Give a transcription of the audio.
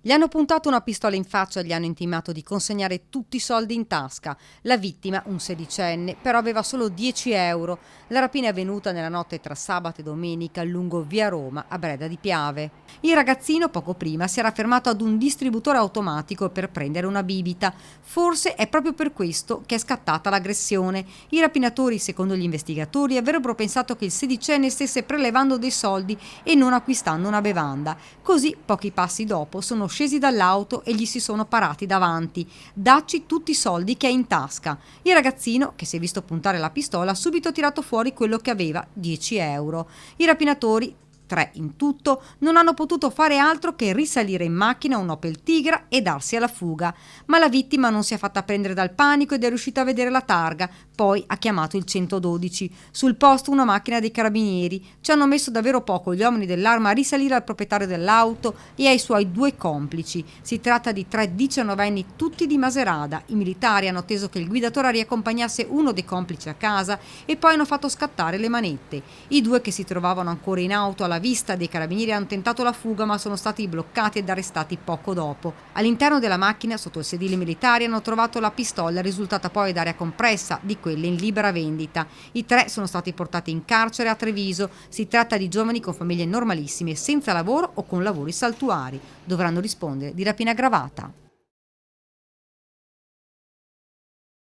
Gli hanno puntato una pistola in faccia e gli hanno intimato di consegnare tutti i soldi in tasca. La vittima, un sedicenne, però aveva solo 10 euro. La rapina è avvenuta nella notte tra sabato e domenica lungo via Roma, a Breda di Piave. Il ragazzino poco prima si era fermato ad un distributore automatico per prendere una bibita. Forse è proprio per questo che è scattata l'aggressione. I rapinatori, secondo gli investigatori, avrebbero pensato che il sedicenne stesse prelevando dei soldi e non acquistando una bevanda. Così, pochi passi dopo, sono scesi dall'auto e gli si sono parati davanti. Dacci tutti i soldi che hai in tasca. Il ragazzino, che si è visto puntare la pistola, ha subito tirato fuori quello che aveva, 10 euro. I rapinatori, 3 in tutto, non hanno potuto fare altro che risalire in macchina un Opel Tigra e darsi alla fuga. Ma la vittima non si è fatta prendere dal panico ed è riuscita a vedere la targa. Poi ha chiamato il 112. Sul posto una macchina dei carabinieri. Ci hanno messo davvero poco gli uomini dell'arma a risalire al proprietario dell'auto e ai suoi due complici. Si tratta di 3 diciannovenni tutti di Maserada. I militari hanno atteso che il guidatore riaccompagnasse uno dei complici a casa e poi hanno fatto scattare le manette. I due, che si trovavano ancora in auto alla vista dei carabinieri, hanno tentato la fuga ma sono stati bloccati ed arrestati poco dopo. All'interno della macchina, sotto il sedile militare, hanno trovato la pistola risultata poi ad aria compressa, di quelle in libera vendita. I 3 sono stati portati in carcere a Treviso. Si tratta di giovani con famiglie normalissime, senza lavoro o con lavori saltuari. Dovranno rispondere di rapina aggravata.